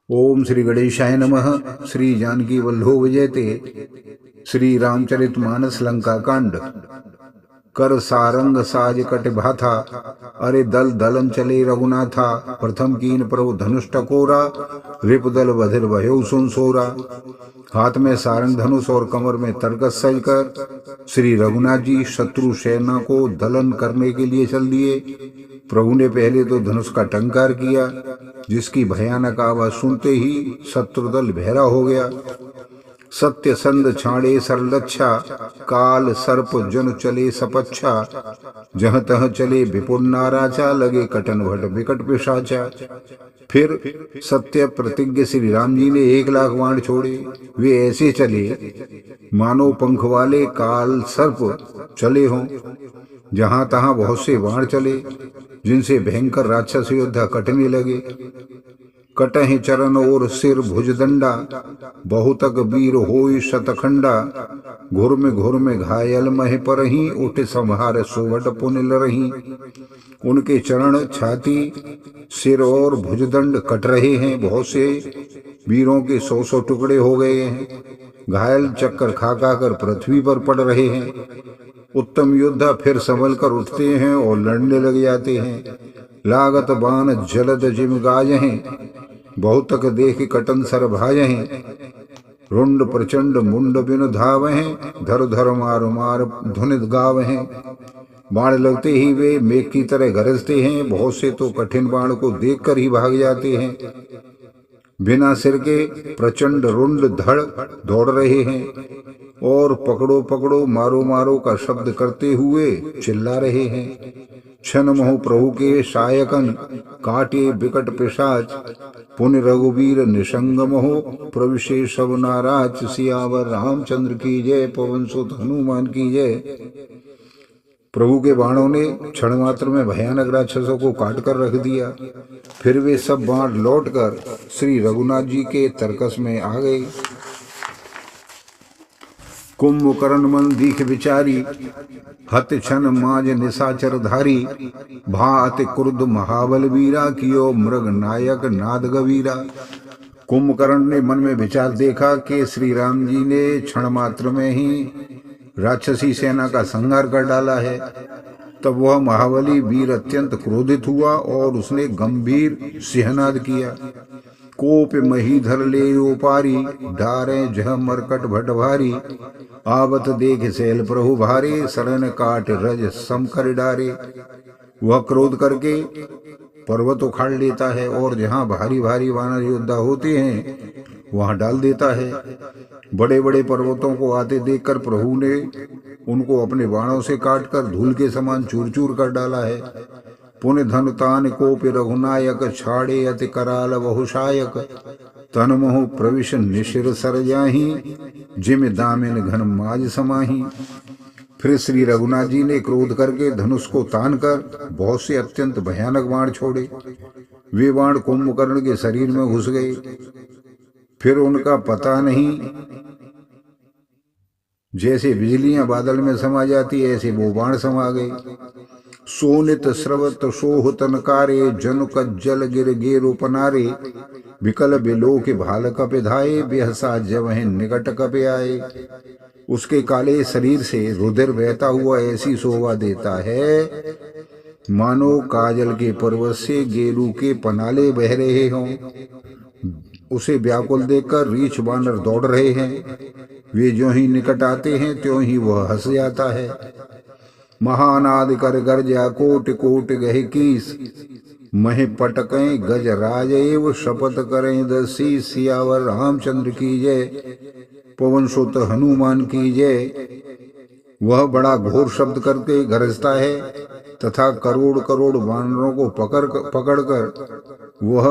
ओम श्री गणेशाय नमः। श्री जानकी वल्लभो विजयते। श्री रामचरितमानस लंका कांड। कर सारंग साज कट भाथा, अरे दल दलन चले रघुनाथा। प्रथम कीन प्रभु धनुष टकोरा, रिप दल बधिर भयो सुन सोरा। हाथ में सारंग धनुष और कमर में तरकस सज कर श्री रघुनाथ जी शत्रु सेना को दलन करने के लिए चल दिए। प्रभु ने पहले तो धनुष का टंकार किया, जिसकी भयानक आवाज सुनते ही शत्रुदल बहरा हो गया। सत्य संद छाड़े सरलच्छा, काल सर्प जन चले सपच्छा। जह तह चले विपुल नाराचा, लगे कटन भट विकट पिशाचा। फिर सत्य प्रतिज्ञ श्री राम जी ने 1,00,000 बाण छोड़े। वे ऐसे चले मानो पंख वाले काल सर्प चले हों। जहां तहां बहुत से बाण चले, जिनसे भयंकर राक्षस योद्धा कटने लगे। कटहि चरण और सिर भुजदंडा, बहुतक वीर होई शतखंडा। घुर में घायल मह परही, उठ संहार सोवट पुन लरही। उनके चरण, छाती, सिर और भुजदंड कट रहे हैं। बहुत से वीरों के 100 टुकड़े हो गए हैं। घायल चक्कर खा कर पृथ्वी पर पड़ रहे हैं। उत्तम योद्धा फिर संभल कर उठते हैं और लड़ने लग जाते हैं। लागत बाण जलद जिम गाज हैं, बहुतक देख कटन सर भाज हैं। रुंड प्रचंड मुंड बिन धाव हैं, धर धर मार मार ध्वनित गाव हैं। बाण लगते ही वे मेघ की तरह गरजते हैं। बहुत से तो कठिन बाण को देखकर ही भाग जाते हैं। बिना सिर के प्रचंड रुंड धड़ दौड़ रहे हैं और पकड़ो पकड़ो मारो मारो का शब्द करते हुए चिल्ला रहे हैं। क्षण मोह प्रभु के शायकन, काटे विकट पिशाच। पुण्य रघुवीर निशंग मोह, प्रविशे सब नाराज। सियावर रामचंद्र की जय, पवन सुत हनुमान की जय। प्रभु के बाणों ने क्षण मात्र में भयानक राक्षसों को काट कर रख दिया। फिर वे सब बाण लौटकर श्री रघुनाथ जी के तरकस में आ गए। कुंभकर्ण मन दीख विचारी, हत छन माज निशाचर धारी। भा अति क्रुद्ध महाबल वीरा, कियो मृग नायक नाद गवीरा। कुंभकर्ण ने मन में विचार देखा कि श्री राम जी ने क्षण मात्र में ही राक्षसी सेना का संहार कर डाला है। तब वह महाबली वीर अत्यंत क्रोधित हुआ और उसने गंभीर सिंहनाद किया। कोप महीधर ले ओपारी, डारे जह मरकट भट भारी। आवत देख सैल प्रभु भारे, शरण काट रज सम कर डारे। वह क्रोध करके पर्वत उखाड़ लेता है और जहाँ भारी भारी वानर योद्धा होते हैं वहां डाल देता है। बड़े बड़े पर्वतों को आते देखकर प्रभु ने उनको अपने बाणों से काटकर धूल के समान चूर चूर कर डाला है। पुण्य धन तान कोप रघुनायक, छाड़े अति कराल बहुशायक। तन मोह प्रविश निशिर सर जाही, जिम दामिन घन माज समाही। फिर श्री रघुनाथ जी ने क्रोध करके धनुष को तान कर बहुत से अत्यंत भयानक बाण छोड़े। वे बाण कुंभकर्ण के शरीर में घुस गए। फिर उनका पता नहीं, जैसे बिजलियां बादल में समा जाती ऐसे वो बाण समा गए। सोनित स्रवत सोह तनकारे, जनु कज्जल गिर गेरो पनारे। विकल बिलोक भाल कपे धाये, बेहसा जवह निकट कपे आए। उसके काले शरीर से रुधिर बहता हुआ ऐसी शोभा देता है मानो काजल के पर्वत से गेरू के पनाले बह रहे हों। उसे व्याकुल देखकर रीछ बानर दौड़ रहे हैं। वे जो ही निकट आते हैं त्यों ही वह हंस जाता है। महानाद कर गर्जा कोट कोट गहे कीस, मह पटकें गज राज एव शपथ करें दसी। सियावर रामचंद्र की जय, पवन सुत हनुमान की जय। वह बड़ा घोर शब्द करके गरजता है तथा करोड़ करोड़ वानरों को पकड़कर वह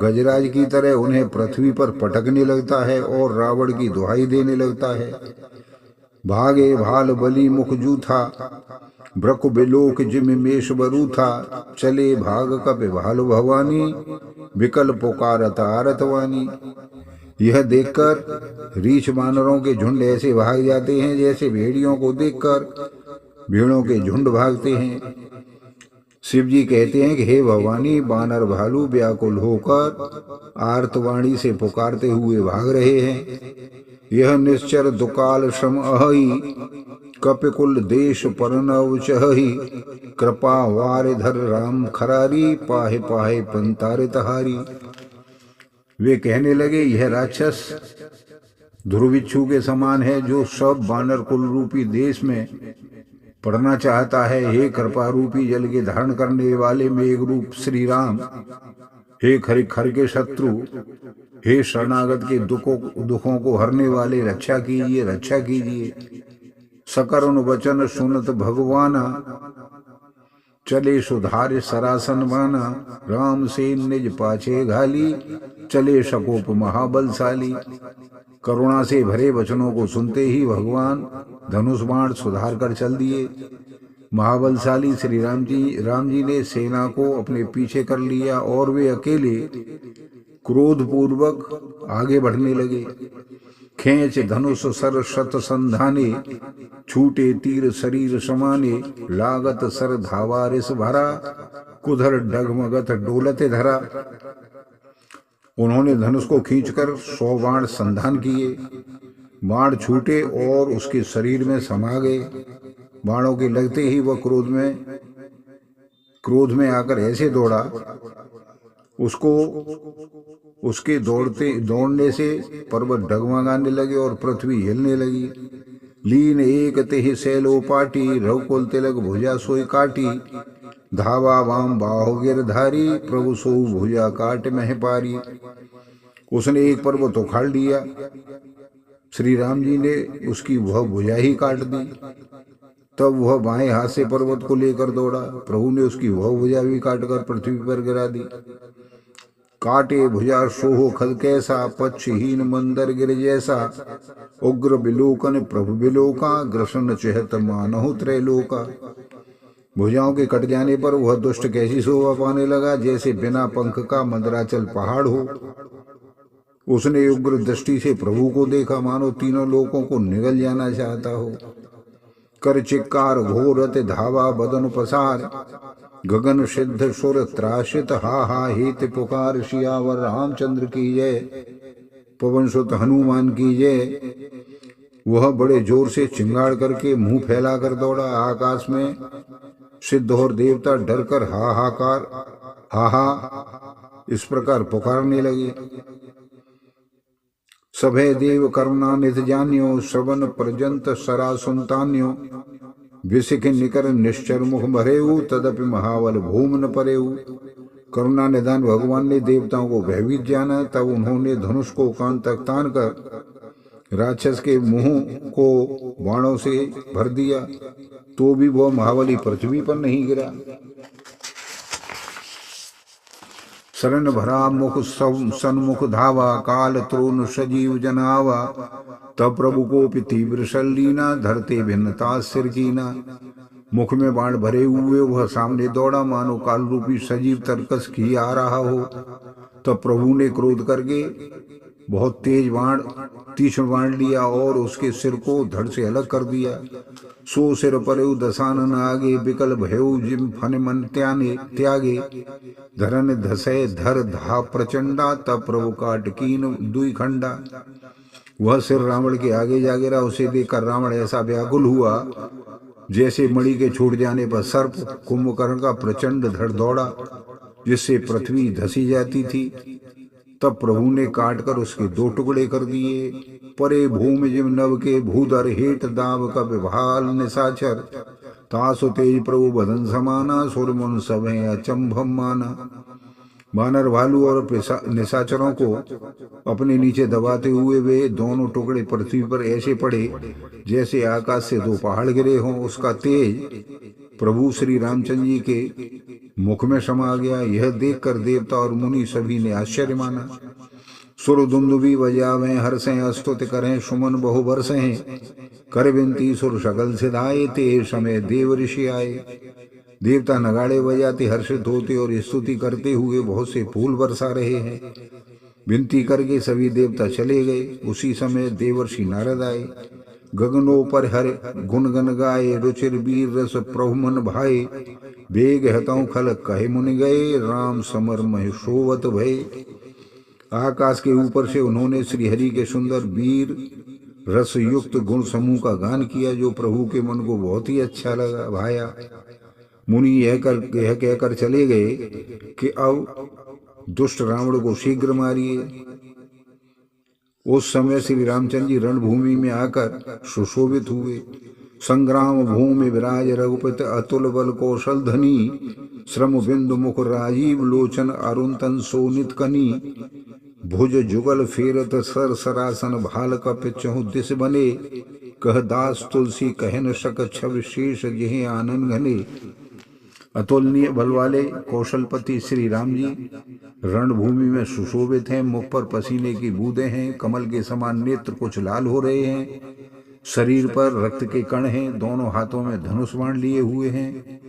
गजराज की तरह उन्हें पृथ्वी पर पटकने लगता है और रावण की दुहाई देने लगता है। भागे भाल बली मुख जूथा, ब्रक बिलोक जिम मेष बरू था। चले भाग कपे भाल भवानी, विकल पुकारत आरतवानी। यह देखकर रीछ बानरों के झुंड ऐसे भाग जाते हैं जैसे भेड़ियों को देखकर भेड़ों के झुंड भागते हैं। शिव जी कहते हैं कि हे भवानी, बानर भालू व्याकुल होकर आर्तवाणी से पुकारते हुए भाग रहे हैं। यह निश्चर दुकाल श्रम अहि, कपिकुल देश परनव चहि, कृपा वारिधर राम खरारी, पाहे पाहे पंतारे तहारी। वे कहने लगे, यह राक्षस ध्रुविच्छू के समान है, जो सब बानर कुल रूपी देश में पढ़ना चाहता है। हे कृपा रूपी जल के धारण करने वाले मेघ रूप श्री राम, हे खर के शत्रु, हे शरणागत के दुखों को हरने वाले, रक्षा कीजिए, रक्षा कीजिए। सकरुण वचन सुनत भगवाना, चले सुधार सरासन बाना, राम से निज पाछे घाली, चले शकोप महाबलशाली। करुणा से भरे वचनों को सुनते ही भगवान धनुष बाण सुधार कर चल दिए। महाबलशाली श्री राम जी ने सेना को अपने पीछे कर लिया और वे अकेले क्रोध पूर्वक आगे बढ़ने लगे। खेच धनुष सर शत संधाने, छूटे तीर शरीर समाने, लागत सर धावा रिस भरा, कुधर डगमगत डोलते धरा। उन्होंने धनुष को खींचकर 100 बाण संधान किए। बाण छूटे और उसके शरीर में समा गए। बाणों के लगते ही वह क्रोध में आकर ऐसे दौड़ा, उसके दौड़ने से पर्वत डगमगाने लगे और पृथ्वी हिलने लगी। लीन एक तेहि सैलो पाटी, रघुकुल तिलक भुजा सोई काटी, धावा वाम बाहु गिरधारी, प्रभु सो भुजा काट मह पारी। उसने एक पर्वत उखाड़ लिया, श्री राम जी ने उसकी वह भुजा ही काट दी। तब वह बाएं हाथ से पर्वत को लेकर दौड़ा, प्रभु ने उसकी वह भुजा भी काटकर पृथ्वी पर गिरा दी। काटे भुजा सोहो खद कैसा, पक्षहीन मंदर गिर जैसा, उग्र बिलोकन प्रभु बिलोका, ग्रसन चहत मानहु त्रैलोका। भुजाओं के कट जाने पर वह दुष्ट कैसी शोभा पाने लगा, जैसे बिना पंख का मंदराचल पहाड़ हो। उसने उग्र दृष्टि से प्रभु को देखा, मानो तीनों लोकों को निगल जाना चाहता हो। कर चिक्कार घोरत धावा बदन पसार, गगन सिद्ध सुर त्रासित हा हा हेत पुकार, सियावर रामचंद्र की जय, पवन सुत हनुमान की जय। वह बड़े जोर से चिंगाड़ करके मुंह फैलाकर दौड़ा। आकाश में सिद्ध और देवता डरकर हाहाकार हा इस प्रकार पुकारने लगे। सभे देव करुणा निध जान्यो, श्रवण पर्यंत सरा सुनतान्यो, विसिख निकर निश्चर मुख भरेऊ, तदपि महाबल भूम न परेऊ। करुणा निधान भगवान ने देवताओं को भयभीत जाना। तब उन्होंने धनुष को कान तक तान कर राक्षस के मुंह को बाणों से भर दिया, तो भी वह महाबली पृथ्वी पर नहीं गिरा। शरण भरा मुख सन्मुख धावा, काल त्रोन सजीव जनावा, तब प्रभु को तीव्र शल्लीना, धरते भिन्नता सिर कीना। मुख में बाण भरे हुए वह सामने दौड़ा, मानो काल रूपी सजीव तरकस की आ रहा हो। तब प्रभु ने क्रोध करके बहुत तेज तीक्ष्ण बाण लिया और उसके सिर को धड़ से अलग कर दिया। सो सिर परेउ दसानन आगे, बिकल भयउ जिम फन मन त्यागे, धरन धसय धर धा प्रचंडा, तब प्रभु काट कीन दुई खंडा। वह सिर रावण के आगे जा गिरा। उसे देखकर रावण ऐसा व्याकुल हुआ जैसे मणि के छूट जाने पर सर्प कुंभकर्ण का प्रचंड धड़ दौड़ा, जिससे पृथ्वी धसी जाती थी। तब प्रभु ने काटकर उसके 2 टुकड़े कर दिए। परे भूमि जिम नव के भूधर, हेठ दाव का विभाल निशाचर, तासु तेज प्रभु बदन समाना, सुरमुन सभे अचंभम माना। बानर भालू और निशाचरों को अपने नीचे दबाते हुए वे दोनों टुकड़े पृथ्वी पर ऐसे पड़े जैसे आकाश से 2 पहाड़ गिरे हों। उसका तेज प्रभु श्री रामचंद्र जी के मुख में समा गया। यह देखकर देवता और मुनि सभी ने आश्चर्य माना। सुर दुंदुभी बजावें हर्षें, स्तुति करें सुमन बहु बरसें, कर विनती सुर सकल सिधाए, ते समय देव ऋषि आए। देवता नगाड़े बजाते हर्षित होते और स्तुति करते हुए बहुत से फूल बरसा रहे हैं। विनती करके सभी देवता चले गए। उसी समय देवर्षि नारद आए। गगनों पर हरे गुण गन गाए, रुचिर वीर रस प्रभु मन भाए, बेग हतौ खल कहे मुनि गए, राम समर मह शोभत भय। आकाश के ऊपर से उन्होंने श्री हरि के सुंदर वीर रस युक्त गुण समूह का गान किया, जो प्रभु के मन को बहुत ही अच्छा लगा भाया। मुनि यह कहकर चले गए कि अब दुष्ट रावण को शीघ्र मारिए। उस समय श्री रामचंद्र जी रणभूमि में आकर सुशोभित हुए। संग्राम भूमि विराज रघुपति, अतुल बल कौशल धनी, श्रम बिंदु मुख राजीव लोचन, अरुण तन सोनित कनी, भुज जुगल फेरत सर सरासन, भाल कप चहु दिस बने, कह दास तुलसी कह न सक छव शेष, जिहे आनंद घने। अतुलनीय बल वाले कौशलपति श्री राम जी रणभूमि में सुशोभित हैं, मुख पर पसीने की बूंदें हैं, कमल के समान नेत्र कुछ लाल हो रहे हैं, शरीर पर रक्त के कण हैं, दोनों हाथों में धनुष बाण लिए हुए हैं,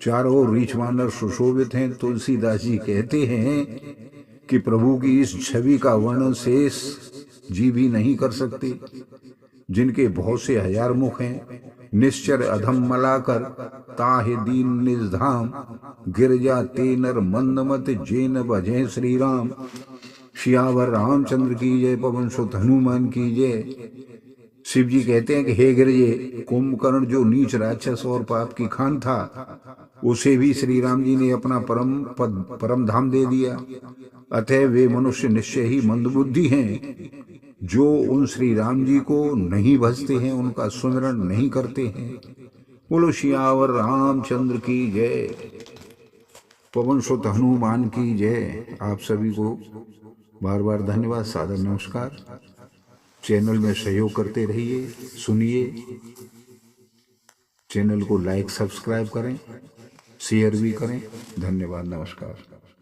चारों ओर रीछ बानर सुशोभित हैं। तुलसीदास जी कहते हैं कि प्रभु की इस छवि का वर्णन शेष जी भी नहीं कर सकते, जिनके बहुत से हजार मुख हैं। निश्चर अधम मलाकर ताहे दीन निज धाम, गिरजा ते नर मंदमत जेन भजे श्री राम। सियावर रामचंद्र की जय, पवन सुत हनुमान की जय। शिव जी कहते हैं कि हे गिरजे, कुंभकर्ण जो नीच राक्षस और पाप की खान था, उसे भी श्री राम जी ने अपना परम धाम दे दिया। अतः वे मनुष्य निश्चय ही मंदबुद्धि हैं, जो उन श्री राम जी को नहीं भजते हैं, उनका सुमिरन नहीं करते हैं। बोलो सियावर रामचंद्र की जय, पवन सुत हनुमान की जय। आप सभी को बार बार धन्यवाद, सादर नमस्कार। चैनल में सहयोग करते रहिए, सुनिए। चैनल को लाइक सब्सक्राइब करें, शेयर भी करें। धन्यवाद, नमस्कार।